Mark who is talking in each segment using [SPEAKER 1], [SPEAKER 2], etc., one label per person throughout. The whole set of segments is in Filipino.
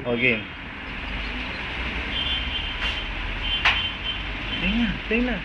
[SPEAKER 1] O, game. Tingnan.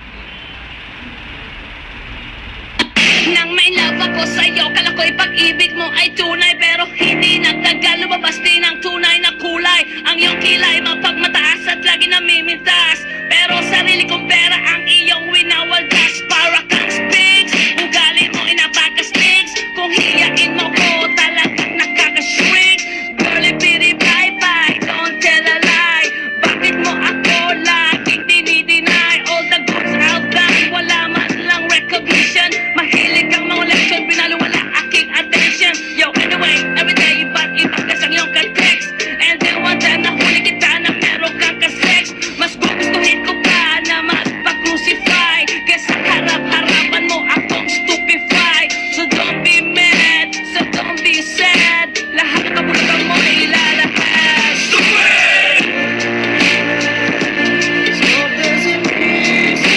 [SPEAKER 2] Nang may love ako sa'yo, kala ko'y pag-ibig mo ay tunay, pero hindi nagtagal, lumabas din ang tunay na kulay. Ang iyong kilay mapagmataas at lagi namimintas, pero sarili kong pera ang iyong winawaldas. Para kang spigs, ugali mo inapakastigs. Kung hiyain mo ko, talagang nakakashrink. Girlie, bitty, bye-bye, don't tell a lie. Bakit mo ako laging dinideny? All the goods out there, wala man lang recognition. Mahilig kang mga leksyon, binaliwala aking attention. Yo, anyway, everyday iba't kas ang iyong ka-text. And then one time nahuli kita na meron kang ka-sex. Mas gugustuhin ko pa na magpa-crucify kesa harap-harapan mo akong stupefy. So don't be mad, so don't be sad. Lahat kabulutan mo ilalahad. Stupid! So there's a reason.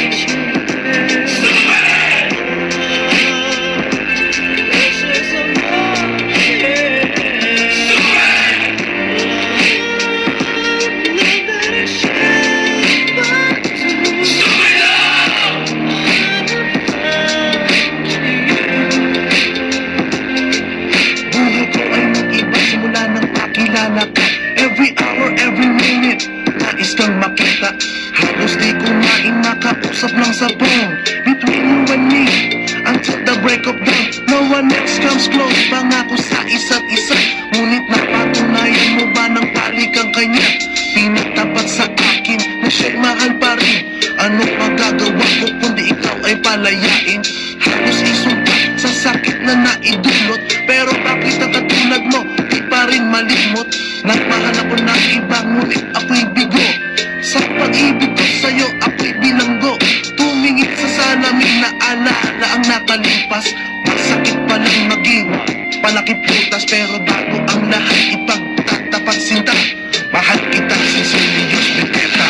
[SPEAKER 3] Every hour, every minute, nais kang makita. Halos di kumain, makausap lang sa phone. Between you and me, until the break of dawn. No one else comes close, pangako sa isa't isa. Ngunit napatunayan mo ba ng talik ang kanya? Pinatapat sa akin na siya'y mahal pa rin. Ano magagawa ko kundi ikaw ay palayain? Halos isumpa sa sakit na naidulot, pero bakit ang katulad mo di pa rin malimot? Nagmahal ako ng iba, ngunit ako'y bigo. Sa pag-ibig ko sa'yo, ako'y bilanggo. Tumingin sa salamin na alaala ang nakalipas. Masakit palang maging palakip putas, pero bago ang lahat ipagtatapat sinta. Mahal kita, Cecilius Beteta.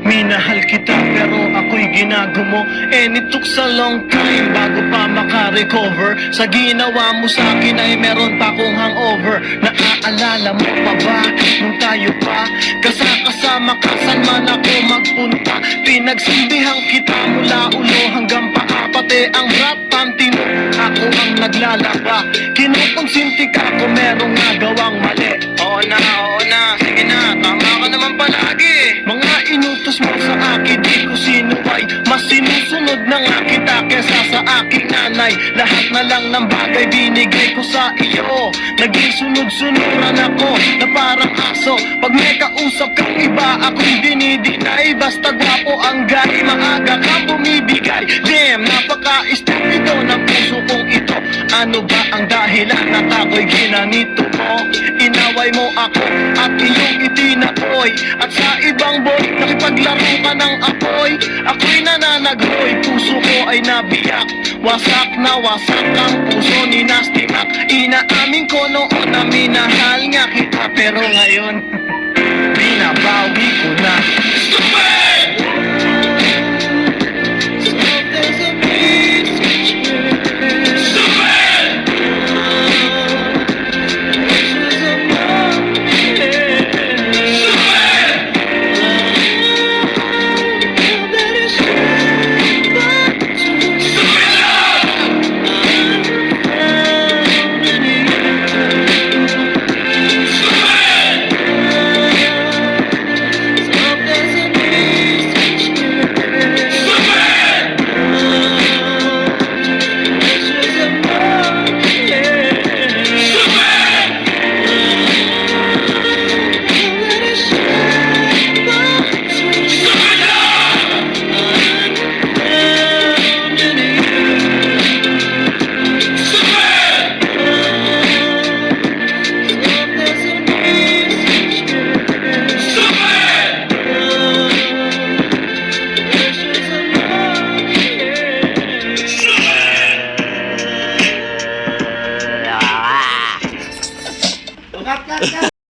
[SPEAKER 4] Minahal kita pero ako'y ginagumo, and it took a long time bago pa makarecover. Sa ginawa mo sa'kin ay meron pa akong hangover. Naaalala mo pa ba nung tayo pa kasama ka, saan man ako magpunta? Pinagsilbihan kita mula ulo hanggang paa, pati ang rap panty mo ako ang naglalaba. Kinukonsinti ka kung merong nagawang mali. Oo na, sige na, tama ka naman palagi. Mga inutos mo sa akin, di ko sinuway. Mas sinusunod na nga kita kesa sa aking nanay. Lahat na lang ng bagay binigay ko sa iyo. Naging sunod-sunuran ako na parang aso. Pag may kausap kang iba, ako'y dinidinay. Basta gwapo ang gay, maaga kang bumibigay. Damn, napaka-estupido ng puso kong ito. Ano ba ang dahilan at ako'y ginanito mo? Inaway mo ako at iyong itinakoy. At sa ibang boy, nakipaglaro ka ng apoy. Ako'y nananagroy, puso ko ay nabiyak. Wasak na wasak ang puso ni Nasty Mac. Inaamin ko noon na minahal nga kita, pero ngayon binabawi ko na. Stupid!
[SPEAKER 1] Cut, cut, cut.